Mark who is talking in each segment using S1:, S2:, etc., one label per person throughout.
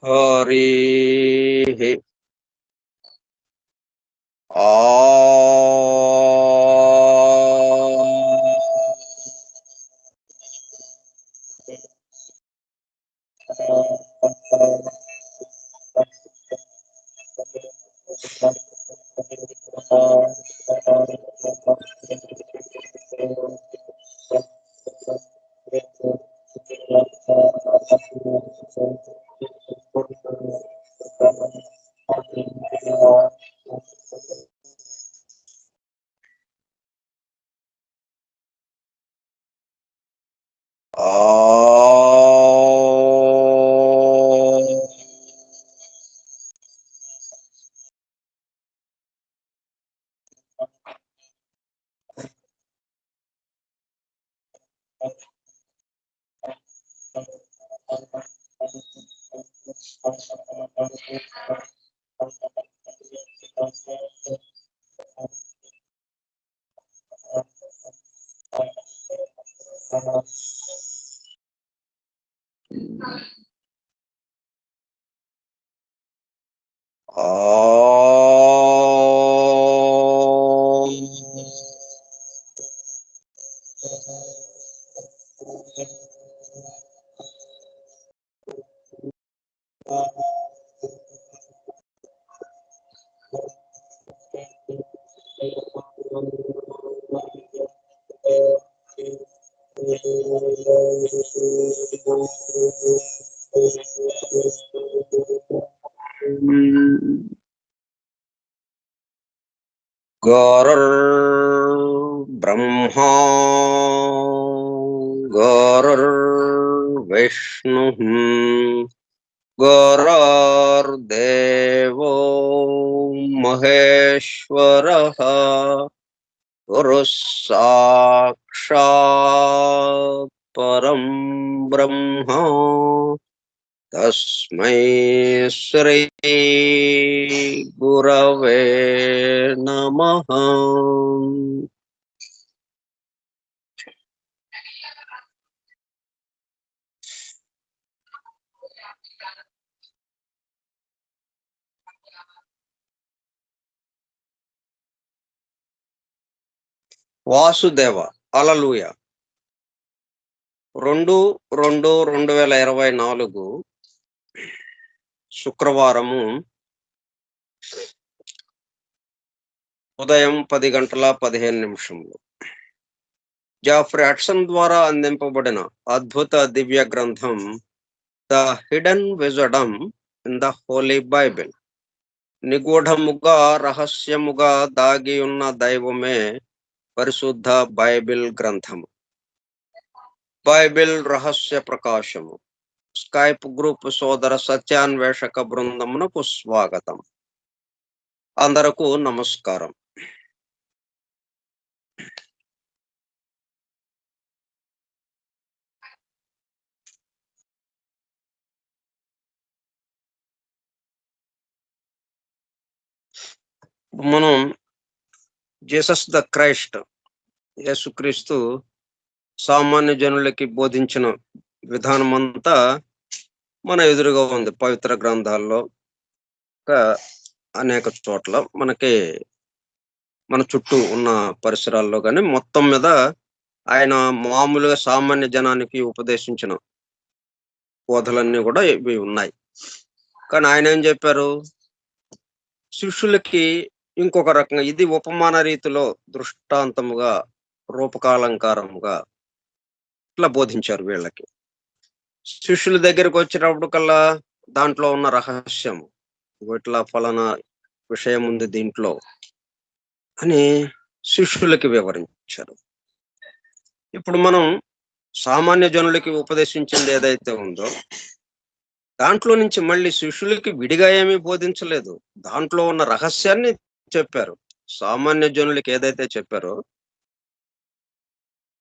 S1: హరిః ఆ గురుర్బ్రహ్మా గురుర్విష్ణుః గురుర్దేవో మహేశ్వరః గురుః సాక్షాత్ పరం బ్రహ్మ తస్మై శ్రీ గురవే నమః. వాసుదేవ హల్లెలూయ. 2/2/2024 శుక్రవారము ఉదయం 10:15 జాఫ్రీ హడ్సన్ ద్వారా అందింపబడిన అద్భుత దివ్య గ్రంథం the hidden wisdom in the holy Bible. నిగూఢముగా రహస్యముగా దాగి ఉన్న దైవమే పరిశుద్ధ బైబిల్ గ్రంథము. బైబిల్ రహస్య ప్రకాశము స్కైప్ గ్రూప్ సోదర సత్యాన్వేషక బృందమునకు స్వాగతం. అందరకు నమస్కారం. మనం జీసస్ ద క్రైస్ట్, యేసుక్రీస్తు సామాన్య జనులకి బోధించిన విధానం అంతా మన ఎదురుగా ఉంది. పవిత్ర గ్రంథాల్లో అనేక చోట్ల మనకి మన చుట్టూ ఉన్న పరిసరాల్లో కానీ మొత్తం మీద ఆయన మామూలుగా సామాన్య జనానికి ఉపదేశించిన బోధలన్నీ కూడా ఇవి ఉన్నాయి. కానీ ఆయన ఏం చెప్పారు, శిష్యులకి ఇంకొక రకంగా ఇది ఉపమాన రీతిలో దృష్టాంతముగా రూపకాలంకారముగా ఇట్లా బోధించారు వీళ్ళకి. శిష్యుల దగ్గరకు వచ్చినప్పుడు కల్లా దాంట్లో ఉన్న రహస్యం, ఇట్లా ఫలానా విషయం ఉంది దీంట్లో అని శిష్యులకి వివరించారు. ఇప్పుడు మనం సామాన్య జనులకి ఉపదేశించింది ఏదైతే ఉందో దాంట్లో నుంచి మళ్ళీ శిష్యులకి విడిగా ఏమీ బోధించలేదు. దాంట్లో ఉన్న రహస్యాన్ని చెప్పారు. సామాన్య జనులకి ఏదైతే చెప్పారో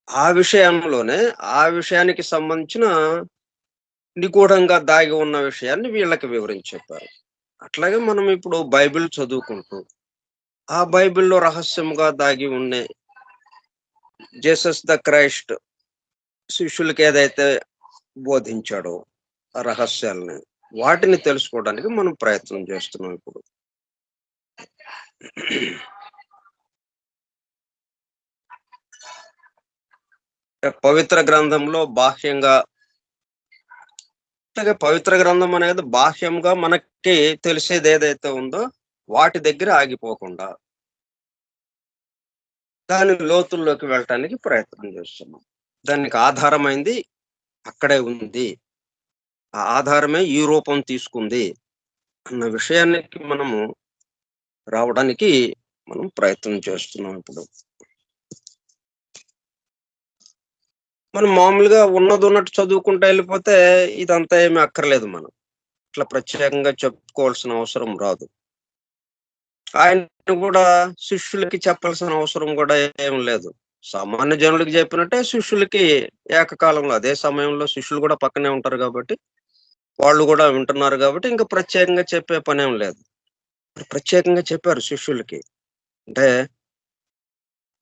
S1: ఆ విషయంలోనే ఆ విషయానికి సంబంధించిన నిగూఢంగా దాగి ఉన్న విషయాన్ని వీళ్ళకి వివరించి చెప్పారు. అట్లాగే మనం ఇప్పుడు బైబిల్ చదువుకుంటూ ఆ బైబిల్లో రహస్యముగా దాగి ఉండే జీసస్ ద క్రైస్ట్ శిష్యులకి ఏదైతే బోధించాడో ఆ రహస్యాలని వాటిని తెలుసుకోవడానికి మనం ప్రయత్నం చేస్తున్నాం ఇప్పుడు. పవిత్ర గ్రంథంలో బాహ్యంగా, అలాగే పవిత్ర గ్రంథం అనేది బాహ్యంగా మనకి తెలిసేది ఏదైతే ఉందో వాటి దగ్గర ఆగిపోకుండా దాని లోతుల్లోకి వెళ్ళటానికి ప్రయత్నం చేస్తున్నాం. దానికి ఆధారమైంది అక్కడే ఉంది. ఆ ఆధారమే ఈ రూపం తీసుకుంది అన్న విషయానికి మనము రావడానికి మనం ప్రయత్నం చేస్తున్నాం ఇప్పుడు. మనం మామూలుగా ఉన్నదున్నట్టు చదువుకుంటూ వెళ్ళిపోతే ఇదంతా ఏమి అక్కర్లేదు మనం. ఇట్లా ప్రత్యేకంగా చెప్పుకోవాల్సిన అవసరం రాదు. ఆయన కూడా శిష్యులకి చెప్పాల్సిన అవసరం కూడా ఏం లేదు. సామాన్య జనులకి చెప్పినట్టే శిష్యులకి ఏకకాలంలో అదే సమయంలో శిష్యులు కూడా పక్కనే ఉంటారు కాబట్టి, వాళ్ళు కూడా వింటున్నారు కాబట్టి ఇంక ప్రత్యేకంగా చెప్పే పనేం లేదు. ప్రత్యేకంగా చెప్పారు శిష్యులకి. అంటే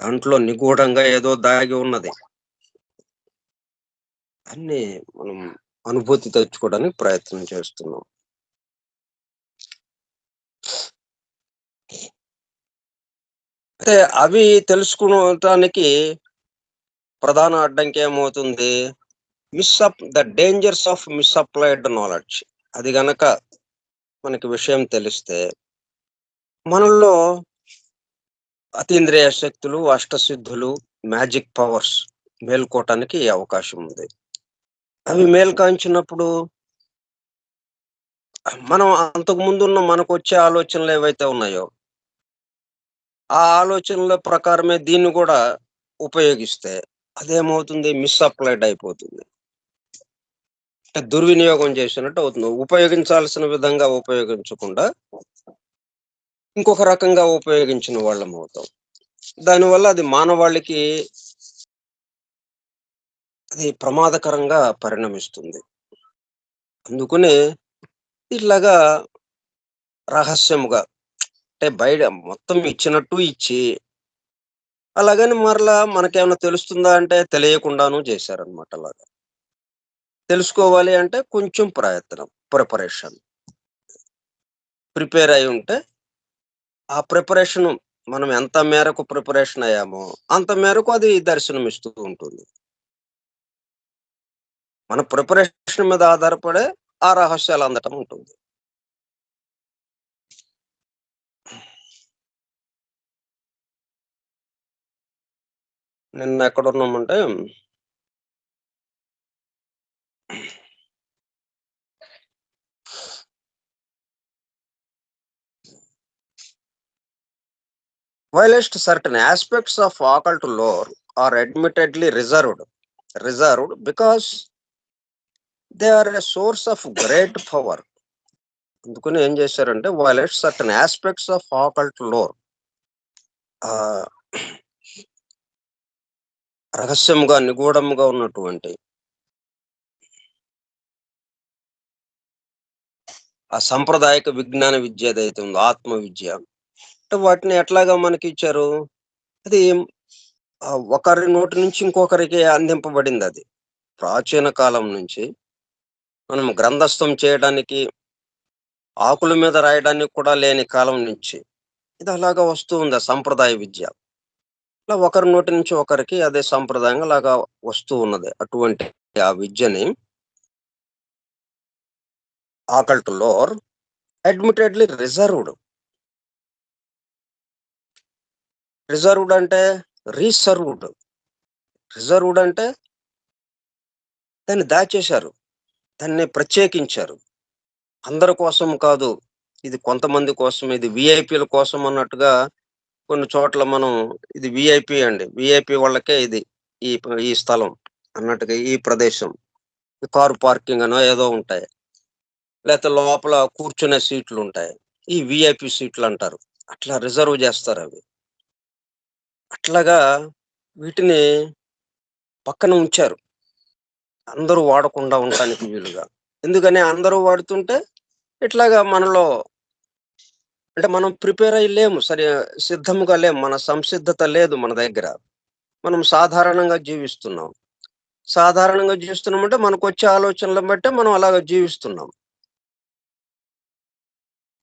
S1: దాంట్లో నిగూఢంగా ఏదో దాగి ఉన్నది. అన్నీ మనం అనుభూతి తెచ్చుకోవడానికి ప్రయత్నం చేస్తున్నాం. అయితే అవి తెలుసుకోవటానికి ప్రధాన అడ్డంకి ఏమవుతుంది? The dangers of misapplied knowledge. అది గనక మనకి విషయం తెలిస్తే మనలో అతీంద్రియ శక్తులు, అష్టసిద్ధులు, మ్యాజిక్ పవర్స్ మేల్కోవటానికి అవకాశం ఉంది. అవి మేల్కాంచినప్పుడు మనం అంతకు ముందున్న మనకొచ్చే ఆలోచనలు ఏవైతే ఉన్నాయో, ఆ ఆలోచనల ప్రకారమే దీన్ని కూడా ఉపయోగిస్తే అదేమవుతుంది? మిస్అప్లైడ్ అయిపోతుంది. అంటే దుర్వినియోగం చేసినట్టు అవుతుంది. ఉపయోగించాల్సిన విధంగా ఉపయోగించకుండా ఇంకొక రకంగా ఉపయోగించిన వాళ్ళం అవుతాం. దానివల్ల అది మానవాళికి అది ప్రమాదకరంగా పరిణమిస్తుంది. అందుకనే ఇట్లాగా రహస్యముగా, అంటే బయట మొత్తం ఇచ్చినట్టు ఇచ్చి, అలాగని మరలా మనకేమన్నా తెలుస్తుందా అంటే తెలియకుండాను చేశారనమాట అలాగా. తెలుసుకోవాలి అంటే కొంచెం ప్రయత్నం, ప్రిపరేషన్. ప్రిపేర్ అయి ఉంటే ఆ ప్రిపరేషన్ మనం ఎంత మేరకు ప్రిపరేషన్ అయ్యామో అంత మేరకు అది దర్శనమిస్తూ ఉంటుంది. మన ప్రిపరేషన్ మీద ఆధారపడే ఆ రహస్యాలు అందటం ఉంటుంది. నిన్న ఎక్కడున్నామంటే whilst certain aspects of occult lore are admittedly reserved because they are a source of great power. అందుకని ఏం చేశారంటే whilst certain aspects of occult lore రహస్యంగా నిగూఢంగా ఉన్నటువంటి ఆ సాంప్రదాయక విజ్ఞాన విద్య ఏదైతే ఉందో ఆత్మ విద్య, అంటే వాటిని ఎట్లాగా మనకి ఇచ్చారు? అది ఒకరి నోటి నుంచి ఇంకొకరికి అందింపబడింది. అది ప్రాచీన కాలం నుంచి మనం గ్రంథస్థం చేయడానికి, ఆకుల మీద రాయడానికి కూడా లేని కాలం నుంచి ఇది అలాగా వస్తూ ఉంది ఆ సంప్రదాయ విద్య. ఇలా ఒకరి నోటి నుంచి ఒకరికి అదే సంప్రదాయంగా అలాగా వస్తూ ఉన్నది. అటువంటి ఆ విద్యని ఆకల్ట్ లోర్ అడ్మిటెడ్లీ రిజర్వ్డ్ అంటే రీసర్వ్డ్. రిజర్వ్డ్ అంటే దాన్ని దాచేశారు, దాన్ని ప్రత్యేకించారు. అందరి కోసం కాదు, ఇది కొంతమంది కోసం, ఇది విఐపీల కోసం అన్నట్టుగా కొన్ని చోట్ల మనం ఇది విఐపి అండి, విఐపి వాళ్ళకే ఇది ఈ ఈ స్థలం అన్నట్టుగా ఈ ప్రదేశం కారు పార్కింగ్ అనో ఏదో ఉంటాయి, లేకపోతే లోపల కూర్చునే సీట్లు ఉంటాయి, ఈ విఐపి సీట్లు అంటారు. అట్లా రిజర్వ్ చేస్తారు అవి. అట్లాగా వీటిని పక్కన ఉంచారు అందరూ వాడకుండా ఉండటానికి వీలుగా. ఎందుకని అందరూ వాడుతుంటే ఇట్లాగా మనలో, అంటే మనం ప్రిపేర్ అయ్యి లేము, సరే సిద్ధముగా లేము, మన సంసిద్ధత లేదు మన దగ్గర. మనం సాధారణంగా జీవిస్తున్నాం. సాధారణంగా జీవిస్తున్నామంటే మనకొచ్చే ఆలోచనలను బట్టే మనం అలాగ జీవిస్తున్నాం.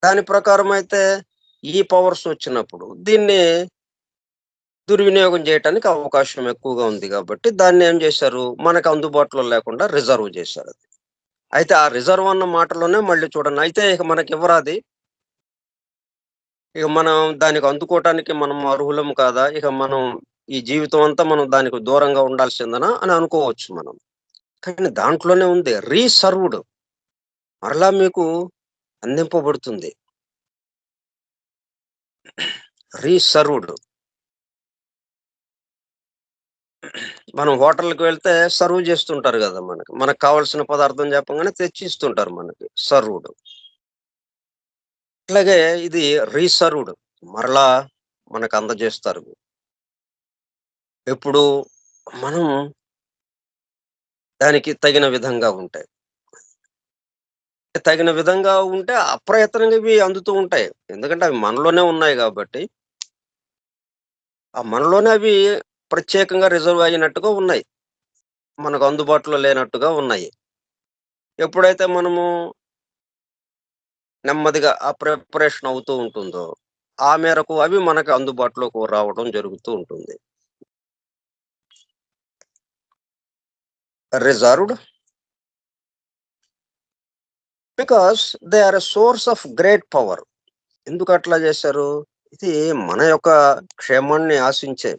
S1: దాని ప్రకారం అయితే ఈ పవర్స్ వచ్చినప్పుడు దీన్ని దుర్వినియోగం చేయటానికి అవకాశం ఎక్కువగా ఉంది కాబట్టి దాన్ని ఏం చేశారు, మనకు అందుబాటులో లేకుండా రిజర్వ్ చేశారు. అయితే ఆ రిజర్వ్ అన్న మాటలోనే మళ్ళీ చూడండి, అయితే ఇక మనకివ్వరాది? ఇక మనం దానికి అందుకోవటానికి మనం అర్హులం కాదా? ఇక మనం ఈ జీవితం అంతా మనం దానికి దూరంగా ఉండాల్సిందేనా అని అనుకోవచ్చు మనం. కానీ దాంట్లోనే ఉంది రీసర్వ్డ్, మరలా మీకు అందింపబడుతుంది. రీసర్వ్డ్. మనం హోటల్‌కి వెళ్తే సర్వ్ చేస్తుంటారు గదా! మనకి. మనకు కావాల్సిన పదార్థం చెప్పంగానే తెచ్చి ఇస్తుంటారు మనకి. సర్వ్డ్. అట్లాగే ఇది రీసర్వ్డ్, మరలా మనకు అందజేస్తారు. ఎప్పుడు మనం దానికి తగిన విధంగా ఉంటే. తగిన విధంగా ఉంటే అప్రయత్నంగా ఇవి అందుతూ ఉంటాయి. ఎందుకంటే అవి మనలోనే ఉన్నాయి గాబట్టి, ఆ మనలోనే అవి ప్రత్యేకంగా రిజర్వ్ అయినట్టుగా ఉన్నాయి. మనకు అందుబాటులో లేనట్టుగా ఉన్నాయి. ఎప్పుడైతే మనము నెమ్మదిగా ఆ ప్రిపరేషన్ అవుతూ ఉంటుందో, ఆ మేరకు అవి మనకు అందుబాటులోకి రావడం జరుగుతూ ఉంటుంది. Reserved because they are a source of great power. ఎందుకట్లా జేశారు? ఇది మన యొక్క క్షేమాన్ని ఆశించే,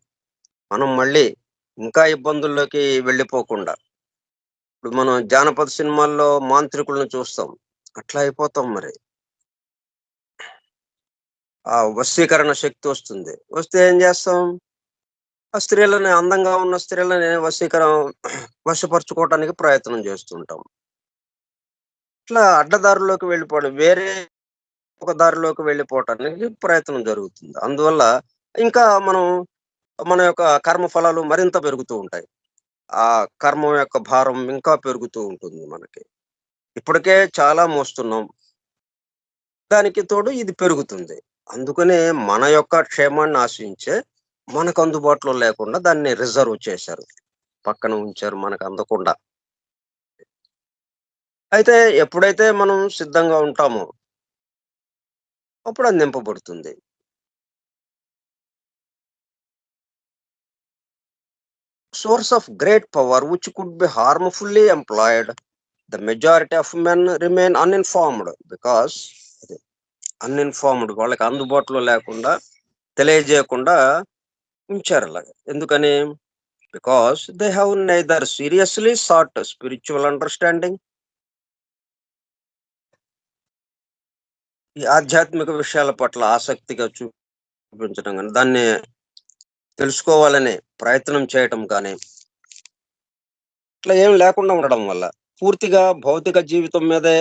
S1: మనం మళ్ళీ ఇంకా ఇబ్బందుల్లోకి వెళ్ళిపోకుండా. ఇప్పుడు మనం జానపద సినిమాల్లో మాంత్రికులను చూస్తాం. అట్లా అయిపోతాం మరి. ఆ వశీకరణ శక్తి వస్తుంది. వస్తే ఏం జేస్తాం? ఆ స్త్రీలని, అందంగా ఉన్న స్త్రీలని వశపరుచుకోవటానికి ప్రయత్నం చేస్తుంటాం. ఇట్లా అడ్డదారుల్లోకి వెళ్ళిపోవడం, వేరే ఒక దారిలోకి వెళ్ళిపోవటానికి ప్రయత్నం జరుగుతుంది. అందువల్ల ఇంకా మనం మన యొక్క కర్మ ఫలాలు మరింత పెరుగుతూ ఉంటాయి. ఆ కర్మ యొక్క భారం ఇంకా పెరుగుతూ ఉంటుంది మనకి. ఇప్పటికే చాలా మోస్తున్నాం. దానికి తోడు ఇది పెరుగుతుంది. అందుకనే మన యొక్క క్షేమాన్ని ఆశించే, మనకు అందుబాటులో లేకుండా దాన్ని రిజర్వ్ చేశారు. పక్కన ఉంచారు మనకు అందకుండా. అయితే ఎప్పుడైతే మనం సిద్ధంగా ఉంటామో, అప్పుడు అది నింపబడుతుంది. Source of great power which could be harmfully employed. The majority of men remain uninformed because uninformed, వాళ్ళకి అందుబాటులో లేకుండా, తెలియజేయకుండా ఉంచారలాగ. ఎందుకని? Because they have neither seriously sought spiritual understanding. ఈ ఆధ్యాత్మిక విషయాల పట్ల ఆసక్తిగా చూపించడం గాని, దాన్ని తెలుసుకోవాలనే ప్రయత్నం చేయటం కానీ, ఇట్లా ఏమి లేకుండా ఉండడం వల్ల, పూర్తిగా భౌతిక జీవితం మీదే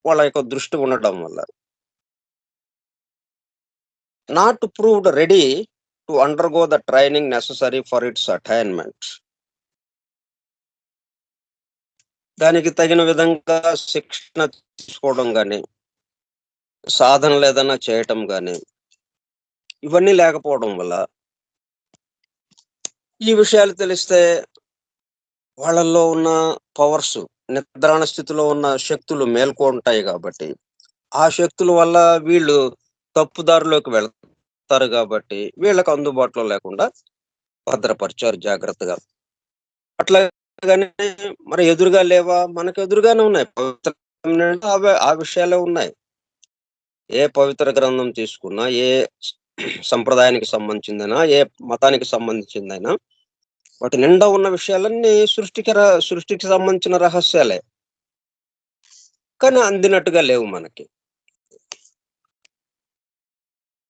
S1: వాళ్ళ యొక్క దృష్టి ఉండడం వల్ల, not proved ready to undergo the training necessary for it's attainment. దానికి తగిన విధంగా శిక్షణ తీసుకోవడం గాని, సాధనలేదన్నా చేయటం గాని, ఇవన్నీ లేకపోవడం వల్ల, ఈ విషయాలు తెలిస్తే వాళ్ళల్లో ఉన్న పవర్స్, నిద్రాణ స్థితిలో ఉన్న శక్తులు మేల్కొంటాయి గాబట్టి, ఆ శక్తుల వల్ల వీళ్ళు తప్పుదారిలోకి వెళ్తారు గాబట్టి, వీళ్ళకి అందుబాటులో లేకుండా భద్రపరిచారు జాగ్రత్తగా. అట్లాగని మరి ఎదురుగా లేవా? మనకు ఎదురుగానే ఉన్నాయి. పవిత్ర గ్రంథంలో ఆ విషయాలే ఉన్నాయి. ఏ పవిత్ర గ్రంథం తీసుకున్నా, ఏ సంప్రదాయానికి సంబంధించిందైనా, ఏ మతానికి సంబంధించిందైనా, వాటి నిండా ఉన్న విషయాలన్నీ సృష్టికి సంబంధించిన రహస్యాలే. కానీ అందినట్టుగా లేవు మనకి.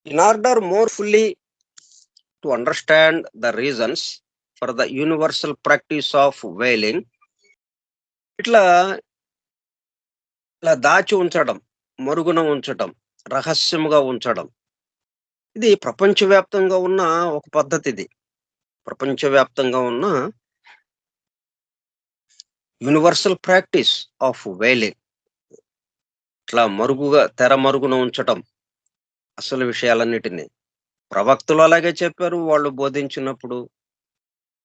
S1: In order more fully to understand the reasons for the universal practice of violin, ఇట్లా, ఇలా దాచి ఉంచడం, మరుగున ఉంచటం, రహస్యముగా ఉంచడం. ఇది ప్రపంచవ్యాప్తంగా ఉన్న ఒక పద్ధతిది. ప్రపంచవ్యాప్తంగా ఉన్న యూనివర్సల్ ప్రాక్టీస్ ఆఫ్ వైలిన్. ఇట్లా తెర మరుగున ఉంచటం అసలు విషయాలన్నిటిని. ప్రవక్తలు అలాగే చెప్పారు వాళ్ళు బోధించినప్పుడు.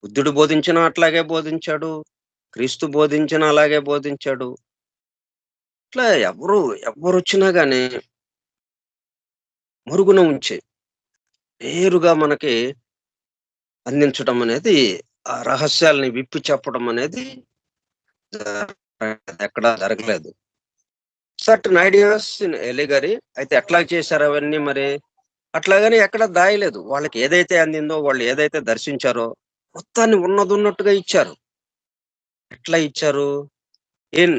S1: బుద్ధుడు బోధించినా అట్లాగే బోధించాడు. క్రీస్తు బోధించినా అలాగే బోధించాడు. ఇట్లా ఎవ్వరొచ్చినా గాని మరుగున ఉంచి నేరుగా మనకి అందించడం అనేది, ఆ రహస్యాల్ని విప్పి చెప్పడం అనేది ఎక్కడా జరగలేదు. సర్టెన్ ఐడియాస్ ఇన్ ఎలిగరీ అయితే ఎట్లా చేశారు అవన్నీ మరి? అట్లాగని ఎక్కడ దాయలేదు. వాళ్ళకి ఏదైతే అందిందో, వాళ్ళు ఏదైతే దర్శించారో మొత్తాన్ని ఉన్నదున్నట్టుగా ఇచ్చారు. ఎట్లా ఇచ్చారు? In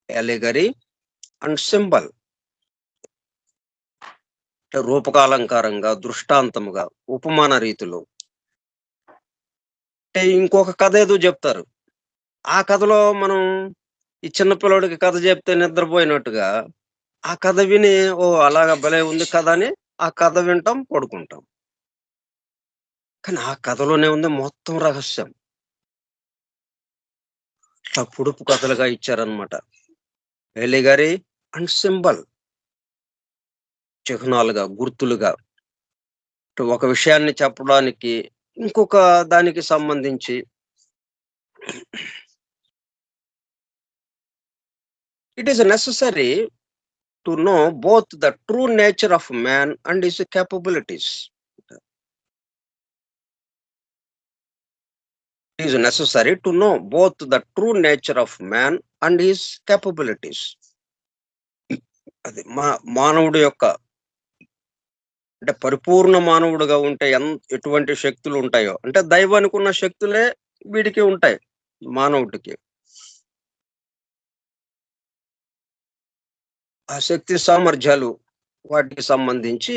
S1: allegory and symbol. రూపకాలంకారంగా, దృష్టాంతముగా, ఉపమాన రీతిలో. అంటే ఇంకొక కథ ఏదో జెప్తారు. ఆ కథలో మనం ఈ చిన్న పిల్లోడికి కథ జెప్తే నిద్రపోయినట్టుగా, ఆ కథ విని ఓహ్! అలాగా భలే ఉంది కథ అని ఆ కథ వింటాం, పడుకుంటాం. కానీ ఆ కథలోనే ఉంది మొత్తం రహస్యం. ఇట్లా పొడుపు కథలుగా ఇచ్చారనమాట. ఎలిగరీ అండ్ సింబల్. చిహ్నాలుగా, గుర్తులుగా. ఒక విషయాన్ని చెప్పడానికి ఇంకొక దానికి సంబంధించి it is necessary to know both the true nature of man and his capabilities. It is necessary to know both the true nature of man and his capabilities. అది మానవుడి యొక్క, అంటే పరిపూర్ణ మానవుడుగా ఉంటే ఎటువంటి శక్తులు ఉంటాయో, అంటే దైవానికి ఉన్న శక్తులే వీడికి ఉంటాయి మానవుడికి. ఆ శక్తి సామర్థ్యాలు వాటికి సంబంధించి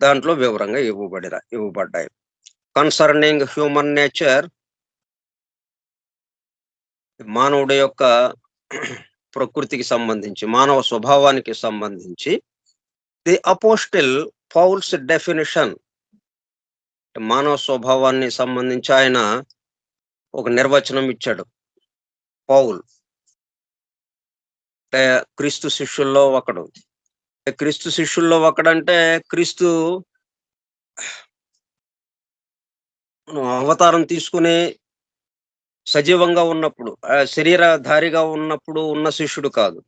S1: దాంట్లో వివరంగా ఇవ్వబడ్డాయి. కన్సర్నింగ్ హ్యూమన్ నేచర్, మానవుడి యొక్క ప్రకృతికి సంబంధించి, మానవ స్వభావానికి సంబంధించి ది అపోస్టిల్ పౌల్స్ డెఫినిషన్, మానవ స్వభావాన్ని సంబంధించి ఆయన ఒక నిర్వచనం ఇచ్చాడు పౌల్. అంటే క్రీస్తు శిష్యుల్లో ఒకడు. క్రీస్తు శిష్యుల్లో ఒకడంటే క్రీస్తు అవతారం తీసుకుని సజీవంగా ఉన్నప్పుడు, శరీరధారిగా ఉన్నప్పుడు ఉన్న శిష్యుడు కాదు.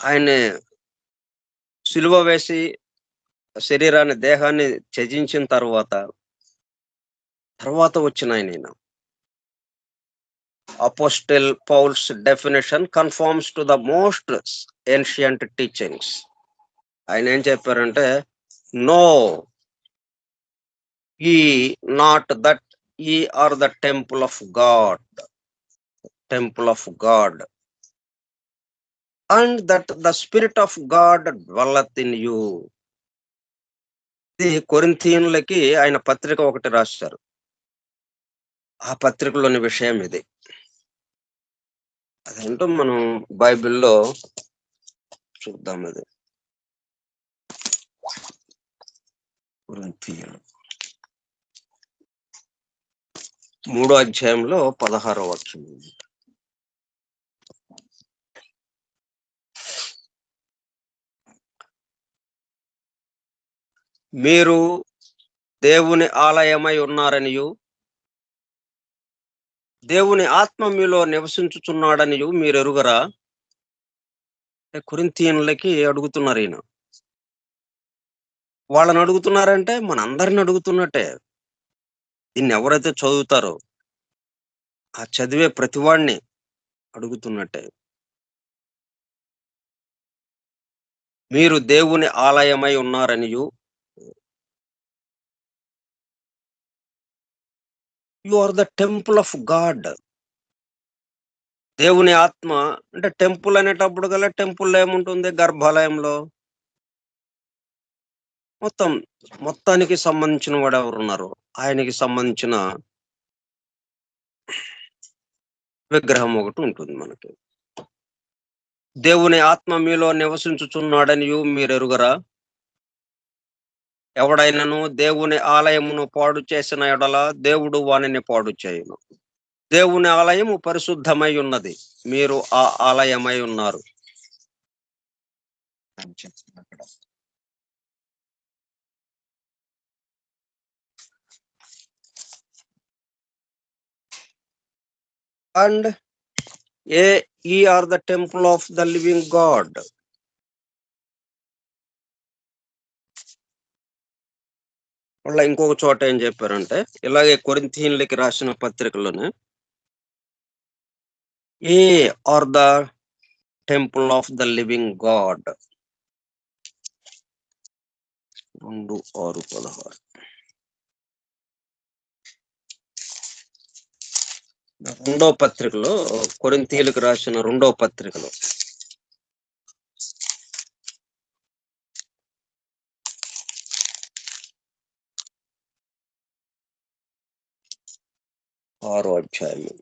S1: ఆయన్ని సిలువ వేసి శరీరాన్ని, దేహాన్ని త్యజించిన తర్వాత వచ్చిన ఆయనీయన. Apostle Paul's definition confirms to the most ancient teachings. ఆయన ఏం చెప్పారంటే, know ye not that ye are the temple of God, and that the spirit of God dwelleth in you. ఇది కొరింథీయులకి ఆయన పత్రిక ఒకటి రాశారు. ఆ పత్రికలోని విషయం ఇది. అదేంటో మనం బైబిల్‌లో చూద్దాం అది. కొరింథీయులు 3వ అధ్యాయంలో 16వ వాక్యం. మీరు దేవుని ఆలయమై ఉన్నారనియు, దేవుని ఆత్మ మీలో నివసించుచున్నాడనియు మీరెరుగరా? కొరింథీయులకి అడుగుతున్నారు ఈయన. వాళ్ళని అడుగుతున్నారంటే మనందరిని అడుగుతున్నట్టే. దీన్ని ఎవరైతే చదువుతారో ఆ చదివే ప్రతివాడిని అడుగుతున్నట్టే. మీరు దేవుని ఆలయమై ఉన్నారనియు, you are the temple of God. దేవుని ఆత్మ అంటే టెంపుల్ అనేటప్పుడు గల టెంపుల్ ఏముంటుంది? గర్భాలయంలో మొత్తానికి సంబంధించిన వాడు ఎవరున్నారు? ఆయనకి సంబంధించిన విగ్రహం ఒకటి ఉంటుంది మనకి. దేవుని ఆత్మ మీలో నివసించుచున్నాడనియు మీరెరుగరా? ఎవడైనను దేవుని ఆలయమును పాడు చేసిన ఎడల దేవుడు వానిని పాడు చేయును. దేవుని ఆలయము పరిశుద్ధమై ఉన్నది, మీరు ఆ ఆలయమై ఉన్నారు. And ye are the temple of the living God. మళ్ళా ఇంకొక చోట ఏం చెప్పారంటే, ఇలాగే కొరింథీయులకి రాసిన పత్రికలోనే, ye are the temple of the living God. 2:6-16. రెండో పత్రికలో, కొరింథీయులకు రాసిన రెండో పత్రికలో, ఆరో అధ్యాయం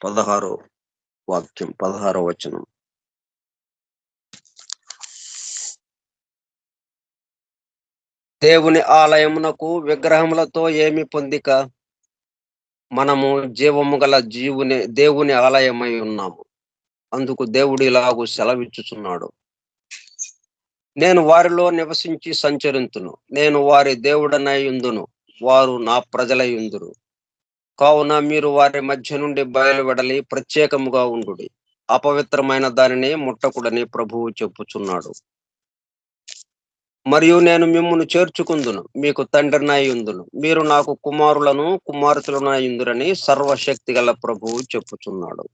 S1: 16వ వాక్యం, 16వ వచనం. దేవుని ఆలయమునకు విగ్రహములతో ఏమి పొందిక? మనము జీవము గల దేవుని ఆలయమై ఉన్నాము. అందుకు దేవుడు ఇలాగూ సెలవిచ్చుచున్నాడు, నేను వారిలో నివసించి సంచరింతును, నేను వారి దేవుడనై యుందును, వారు నా ప్రజలై యుందురు. కావున మీరు వారి మధ్య నుండి బయలువెడలి ప్రత్యేకముగా ఉండుడి, అపవిత్రమైన దానిని ముట్టకుడని ప్రభువు చెప్పుచున్నాడు. మరియు నేను మిమ్మును చేర్చుకుందును, మీకు తండ్రినై యుందును, మీరు నాకు కుమారులను కుమార్తెలనై యుందురని సర్వశక్తి గల ప్రభువు చెప్పుచున్నాడు.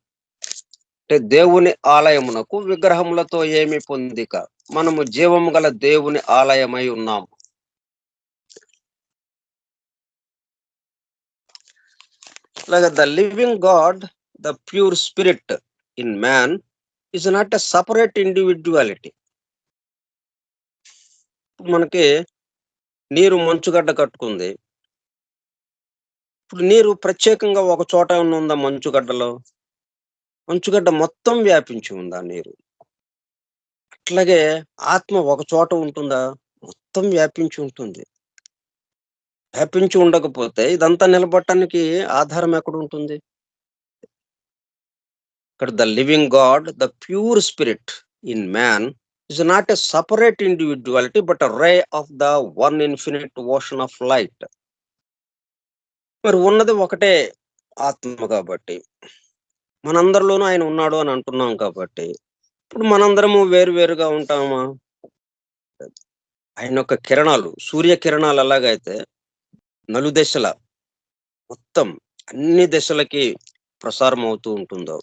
S1: అంటే దేవుని ఆలయమునకు విగ్రహములతో ఏమి పొందిక? మనము జీవము గల దేవుని ఆలయమై ఉన్నాము. అలాగే the living God, the pure spirit in man is not a separate individuality. మనకి నీరు మంచుగడ్డ కట్టుకుంది. ఇప్పుడు నీరు ప్రత్యేకంగా ఒక చోట ఉందా? మంచుగడ్డలో మంచుగడ్డ మొత్తం వ్యాపించి ఉందా నీరు? అట్లాగే ఆత్మ ఒక చోట ఉంటుందా? మొత్తం వ్యాపించి ఉంటుంది. వ్యాపించి ఉండకపోతే ఇదంతా నిలబడటానికి ఆధారం ఎక్కడ ఉంటుంది? ఇక్కడ the living God, the pure spirit in man is not a separate individuality but a ray of the one infinite ocean of light. మరి ఉన్నది ఒకటే ఆత్మ కాబట్టి, మనందరిలోనూ ఆయన ఉన్నాడు అని అంటున్నాం కాబట్టి, ఇప్పుడు మనందరము వేరువేరుగా ఉంటామా? ఆయన యొక్క కిరణాలు, సూర్య కిరణాలు ఎలాగైతే నలుదశల మొత్తం అన్ని దశలకి ప్రసారం అవుతూ ఉంటుందో,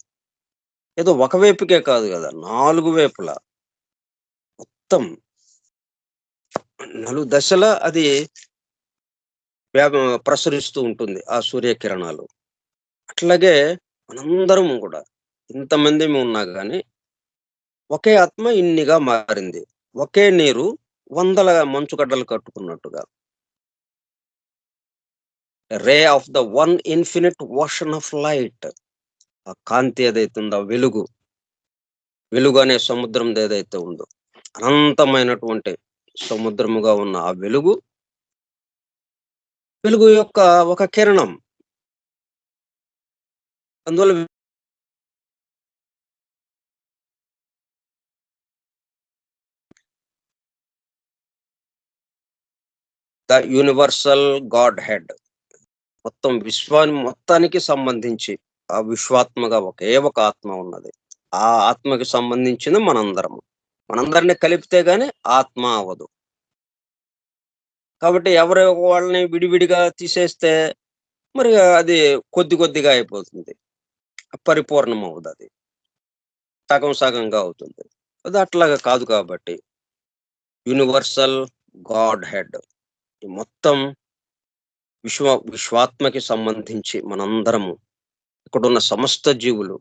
S1: ఏదో ఒకవైపుకే కాదు కదా, 4 వైపులా మొత్తం నలుదశల అది ప్రసరిస్తూ ఉంటుంది ఆ సూర్యకిరణాలు. అట్లాగే మనందరం కూడా, ఇంతమంది ఉన్నా కానీ ఒకే ఆత్మ ఇన్నిగా మారింది. ఒకే నీరు వందల మంచుగడ్డలు కట్టుకున్నట్టుగా. Ray of the one infinite ocean of light. ఆ కాంతి ఏదైతే ఉందో, వెలుగు అనే సముద్రం ఏదైతే ఉందో, అనంతమైనటువంటి సముద్రముగా ఉన్న ఆ వెలుగు యొక్క ఒక కిరణం. అందువల్ల ద యూనివర్సల్ గాడ్ హెడ్, మొత్తం విశ్వాన్ని మొత్తానికి సంబంధించి ఆ విశ్వాత్మగా ఒకే ఒక ఆత్మ ఉన్నది. ఆ ఆత్మకి సంబంధించిన మనందరిని కలిపితే గాని ఆత్మ అవ్వదు. కాబట్టి ఎవరి వాళ్ళని విడివిడిగా తీసేస్తే మరి అది కొద్దిగా అయిపోతుంది, పరిపూర్ణం అవ్వదు, అది సగం సగంగా అవుతుంది. అది అట్లాగా కాదు. కాబట్టి యూనివర్సల్ గాడ్ హెడ్, మొత్తం విశ్వాత్మకి సంబంధించి మనందరము, ఇక్కడున్న సమస్త జీవులు,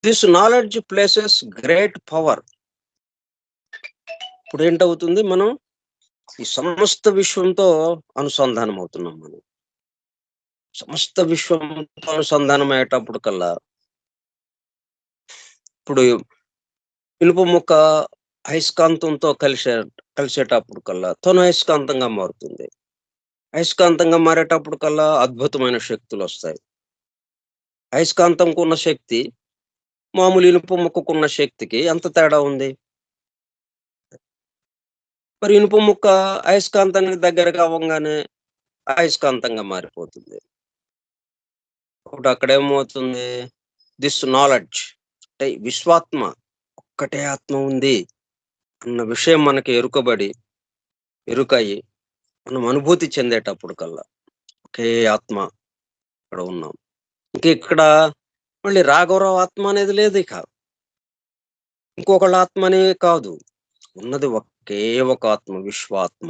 S1: this knowledge places great power. ఇప్పుడు ఏంటవుతుంది? మనం ఈ సమస్త విశ్వంతో అనుసంధానం అవుతున్నాం. మనం సమస్త విశ్వంతో అనుసంధానం అయ్యేటప్పుడు కల్లా, ఇప్పుడు ఇనుప ముక్క అయస్కాంతంతో కలిసేటప్పుడు కల్లా తను అయస్కాంతంగా మారుతుంది. అయస్కాంతంగా మారేటప్పుడు కల్లా అద్భుతమైన శక్తులు వస్తాయి. అయస్కాంతంకు ఉన్న శక్తి మామూలు ఇనుప ముక్కకున్న శక్తికి ఎంత తేడా ఉంది? మరి ఇనుప ముక్క అయస్కాంతానికి దగ్గరగా అవ్వగానే అయస్కాంతంగా మారిపోతుంది. ఇప్పుడు అక్కడేమవుతుంది? దిస్ నాలెడ్జ్, అంటే విశ్వాత్మ, ఒక్కటే ఆత్మ ఉంది, అన్న విషయం మనకి ఎరుకయి మనం అనుభూతి చెందేటప్పుడు కల్లా ఒకే ఆత్మ ఇక్కడ ఉన్నాం. ఇంక ఇక్కడ మళ్ళీ రాఘవరావు ఆత్మ అనేది లేదు ఇక. ఇంకొకళ్ళ ఆత్మ అని కాదు. ఉన్నది ఒకే ఒక ఆత్మ, విశ్వాత్మ.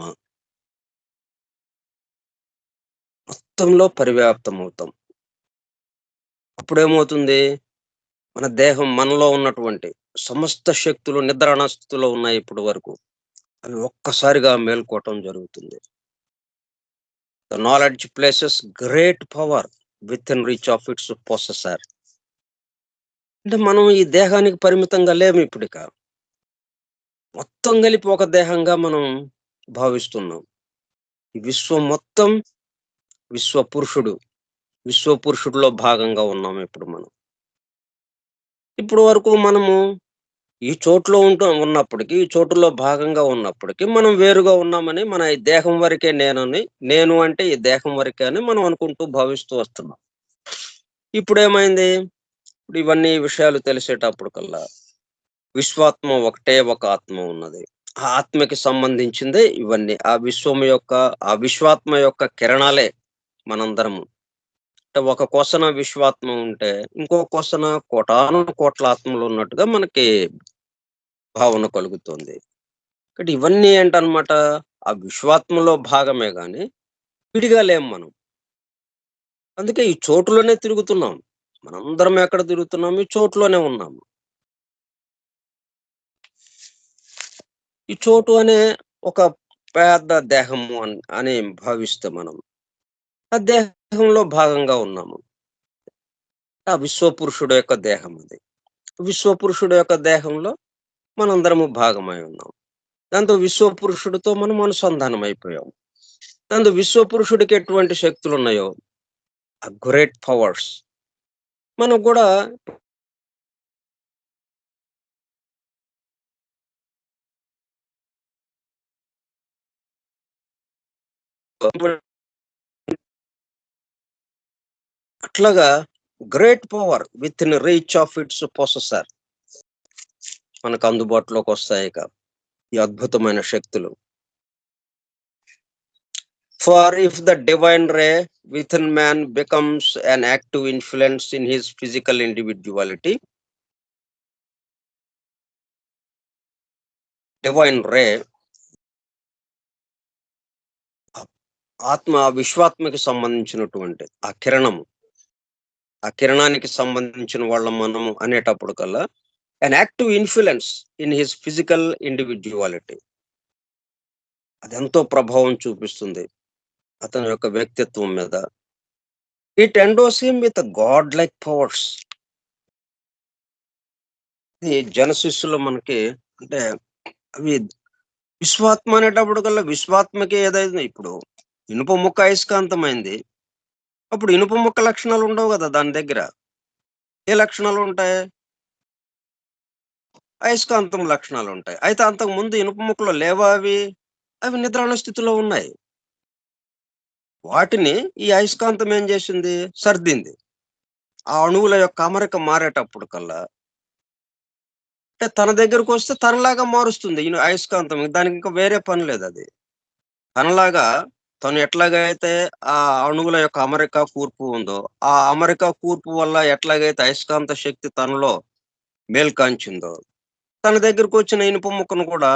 S1: మొత్తంలో పరివ్యాప్తమవుతాం. అప్పుడేమవుతుంది? మన దేహం మనలో ఉన్నటువంటి సమస్త శక్తులు నిద్రాణ స్థితిలో ఉన్నాయి ఇప్పటి వరకు. అవి ఒక్కసారిగా మేల్కోవటం జరుగుతుంది. The knowledge places great power within reach of its possessor. అంటే మనం ఈ దేహానికి పరిమితంగా లేము ఇప్పుడిక. మొత్తం కలిపి ఒక దేహంగా మనం భావిస్తున్నాం. ఈ విశ్వం మొత్తం విశ్వపురుషుడు. విశ్వపురుషుడిలో భాగంగా ఉన్నాం ఇప్పుడు మనం. ఇప్పుడు వరకు మనము ఈ చోట్లో ఉన్నప్పటికీ, ఈ చోటులో భాగంగా ఉన్నప్పటికీ, మనం వేరుగా ఉన్నామని మన ఈ దేహం వరకే నేనని, నేను అంటే ఈ దేహం వరకే అని మనం అనుకుంటూ భావిస్తూ వస్తున్నాం. ఇప్పుడేమైంది? ఇప్పుడు ఇవన్నీ విషయాలు తెలిసేటప్పటికల్లా విశ్వాత్మ ఒకటే ఒక ఆత్మ ఉన్నది. ఆ ఆత్మకి సంబంధించిందే ఇవన్నీ. ఆ విశ్వాత్మ యొక్క కిరణాలే మనందరము. అంటే ఒక కొసన విశ్వాత్మ ఉంటే, ఇంకో కొసన కోటాను కోట్ల ఆత్మలు ఉన్నట్టుగా మనకి భావన కలుగుతుంది. కాబట్టి ఇవన్నీ ఏంటన్నమాట, ఆ విశ్వాత్మలో భాగమే గాని, విడిగా లేము మనం. అందుకే ఈ చోటులోనే తిరుగుతున్నాం. మనందరం ఎక్కడ తిరుగుతున్నాం? ఈ చోటులోనే ఉన్నాము. ఈ చోటు అనే ఒక పెద్ద దేహము అని భావిస్తే మనం, ఆ దేహంలో భాగంగా ఉన్నాము. ఆ విశ్వపురుషుడు యొక్క దేహం అది. విశ్వపురుషుడు యొక్క దేహంలో మనందరము భాగమై ఉన్నాం. దాంతో విశ్వపురుషుడితో మనం అనుసంధానం అయిపోయాం. దాంతో విశ్వపురుషుడికి ఎటువంటి శక్తులున్నాయో, ఆ గ్రేట్ పవర్స్ మనకు కూడా అట్లాగా great power within reach of its possessor మనకు అందుబాటులోకి వస్తాయి ఇక ఈ అద్భుతమైన శక్తులు. For if the divine ray within man becomes an active influence in his physical individuality, divine ray ఆత్మ విశ్వాత్మకి సంబంధించినటువంటి ఆ కిరణానికి సంబంధించిన వాళ్ళం మనము అనేటప్పుడు కల్లా an active influence in his physical individuality, అదెంతో ప్రభావం చూపిస్తుంది అతని యొక్క వ్యక్తిత్వం మీద. It ఎండోస్ him with God like powers. ఇది జనసిస్సులో మనకి అంటే అవి విశ్వాత్మ అనేటప్పుడు కల్లా విశ్వాత్మకి ఏదైతే ఇప్పుడు ఇనుప ముక్క అయస్కాంతమైంది, అప్పుడు ఇనుప ముక్క లక్షణాలు ఉండవు కదా దాని దగ్గర. ఏ లక్షణాలు ఉంటాయి? అయస్కాంతం లక్షణాలు ఉంటాయి. అయితే అంతకు ముందు ఇనుప ముక్కలో లేవా అవి? అవి నిద్రాణ స్థితిలో ఉన్నాయి. వాటిని ఈ అయస్కాంతం ఏం చేసింది? సర్దింది. ఆ అణువుల యొక్క అమరిక మారేటప్పుడు కల్లా అంటే తన దగ్గరకు వస్తే తనలాగా మారుస్తుంది ఈ అయస్కాంతం. దానికి ఇంకా వేరే పని లేదు అది. తనలాగా తను ఎట్లాగైతే ఆ అణువుల యొక్క అమరిక కూర్పు ఉందో, ఆ అమరిక కూర్పు వల్ల ఎట్లాగైతే అయస్కాంత శక్తి తనలో మేల్కాంచిందో, తన దగ్గరకు వచ్చిన ఇనుప ముక్కను కూడా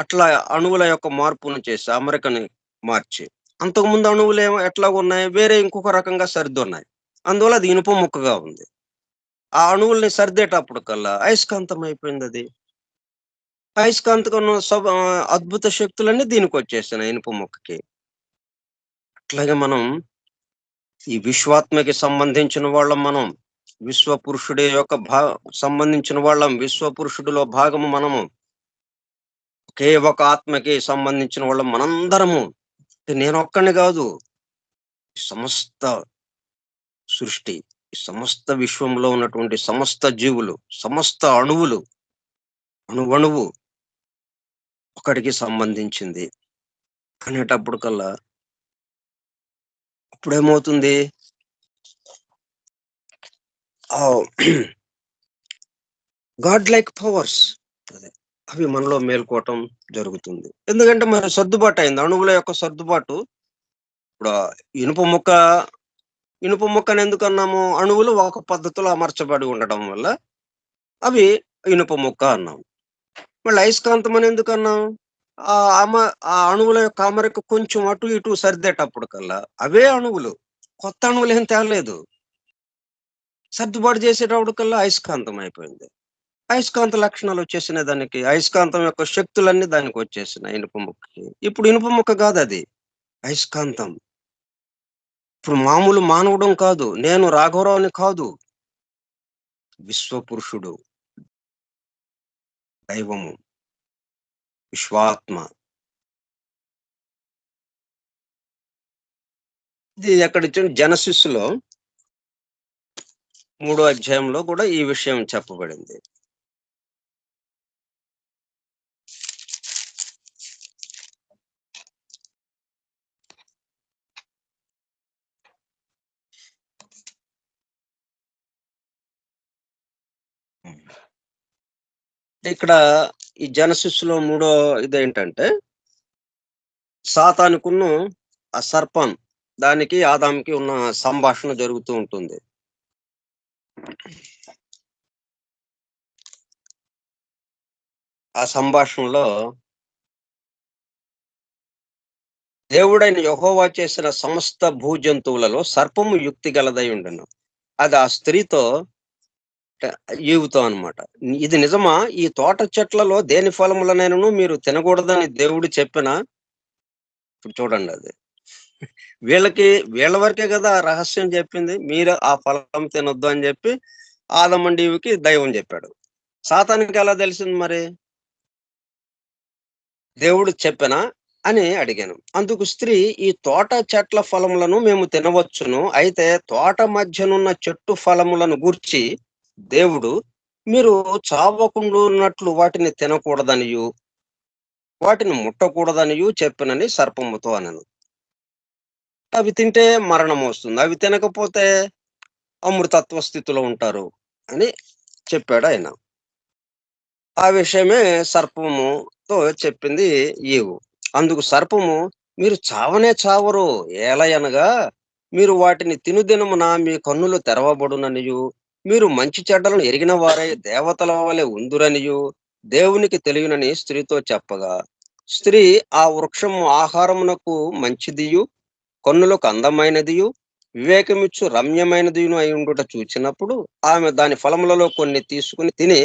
S1: అట్లా అణువుల యొక్క మార్పును చేసి అమరికని మార్చి, అంతకుముందు అణువులు ఎట్లాగున్నాయి? వేరే ఇంకొక రకంగా సర్దున్నాయి. అందువల్ల అది ఇనుప ముక్కగా ఉంది. ఆ అణువుల్ని సర్దేటప్పుడు కల్లా అయస్కాంతం అయిపోయింది అది. అయస్కాంతం అద్భుత శక్తులన్నీ దీనికి వచ్చేసినాయి ఇనుప ముక్కకి. అట్లాగే మనం ఈ విశ్వాత్మకి సంబంధించిన వాళ్ళం మనం. విశ్వ పురుషుడి యొక్క సంబంధించిన వాళ్ళం. విశ్వ పురుషుడిలో భాగము మనము. ఒకే ఒక ఆత్మకి సంబంధించిన వాళ్ళం మనందరము. నేనొక్కడిని కాదు, సమస్త సృష్టి, సమస్త విశ్వంలో ఉన్నటువంటి సమస్త జీవులు, సమస్త అణువులు, అణువణువు ఒకడికి సంబంధించింది అనేటప్పుడు కల్లా అప్పుడేమవుతుంది? గాడ్ లైక్ పవర్స్, అవి మనలో మేల్కోవటం జరుగుతుంది. ఎందుకంటే మరి సర్దుబాటు అయింది. అణువుల యొక్క సర్దుబాటు. ఇప్పుడు ఇనుప ముక్కని ఎందుకన్నాము? అణువులు ఒక పద్ధతిలో అమర్చబడి ఉండడం వల్ల అవి ఇనుప ముక్క అన్నాం. మళ్ళీ అయస్కాంతం అని ఎందుకన్నాం? ఆహ్, అమ ఆ అణువుల యొక్క అమరిక కొంచెం అటు ఇటు సర్దేటప్పటికల్లా అవే అణువులు. కొత్త అణువులేం తేలేదు. సర్దుబాటు చేసేటప్పటికల్లా అయస్కాంతం అయిపోయింది. అయస్కాంత లక్షణాలొచ్చేసినాయి దానికి. అయస్కాంతం యొక్క శక్తులన్నీ దానికొచ్చేసినాయి ఇనుప ముక్కకి. ఇప్పుడు ఇనుప ముక్క కాదది. అయస్కాంతం. ఇప్పుడు మామూలు మానవుడం కాదు. నేను రాఘవరావుని కాదు. విశ్వపురుషుడు, దైవము, విశ్వాత్మ. ఇది ఎక్కడిచ్చాడు జెనసిస్‌లో 3 అధ్యాయంలో కూడా ఈ విషయం చెప్పబడింది. ఇక్కడ ఈ జెనసిస్‌లో మూడో ఇదేంటంటే, సాతానుకును ఆ సర్పం దానికి, ఆదాముకి ఉన్న సంభాషణ జరుగుతూ ఉంటుంది. ఆ సంభాషణలో దేవుడైన యెహోవా చేసిన సమస్త భూజంతువులలో సర్పము యుక్తి గలదై ఉండెను. అది ఆ స్త్రీతో ఈవుతో అన్నమాట. ఇది నిజమా? ఈ తోట చెట్లలో దేని ఫలములనైనను మీరు తినకూడదని దేవుడు చెప్పినా? ఇప్పుడు చూడండది. వీళ్ళ వరకే గదా ఆ రహస్యం చెప్పింది. మీరు ఆ ఫలం తినొద్దు అని జెప్పి ఆదమండ్ ఈవ్‌కి దైవం జెప్పాడు. సాతానుకి ఎలా తెలిసింది మరి? దేవుడు చెప్పెనా? అని అడిగాను. అందుకు స్త్రీ, ఈ తోట చెట్ల ఫలములను మేము తినవచ్చును. అయితే తోట మధ్యనున్న చెట్టు ఫలములను గూర్చి దేవుడు, మీరు చావకుండునట్లు వాటిని తినకూడదనియు, వాటిని ముట్టకూడదనియు చెప్పెనని సర్పముతో అనెను. అవి తింటే మరణమొస్తుంది. అవి తినకపోతే అమృతత్వ స్థితిలో ఉంటారు అని చెప్పాడాయన. ఆ విషయమే సర్పముతో చెప్పింది ఈవు. అందుకు సర్పము, మీరు చావనే చావరు. ఏలయనగా మీరు వాటిని తినుదినమున మీ కన్నులు తెరవబడుననియు, మీరు మంచి చెడ్డలను ఎరిగిన వారై దేవతల వలె ఉందురనియు దేవునికి తెలియనని స్త్రీతో చెప్పగా, స్త్రీ ఆ వృక్షము ఆహారమునకు మంచిదియు, కన్నులకు అందమైనదియు, వివేకమిచ్చు రమ్యమైనదియును అయి ఉండుట చూచినప్పుడు ఆమె దాని ఫలములలో కొన్ని తీసుకుని తిని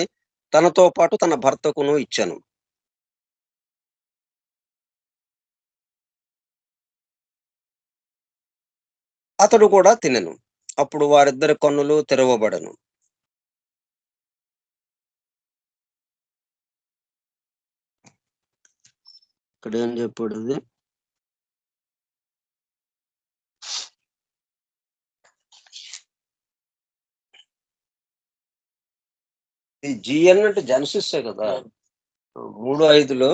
S1: తనతో పాటు తన భర్తకును ఇచ్చెను. అతడు కూడా తినెను. అప్పుడు వారిద్దరి కన్నులు తెరవబడెను. ఇక్కడేం చెప్పాడిది? ఈ జీఎన్ అంటే జెనసిస్సే కదా! 3:5లో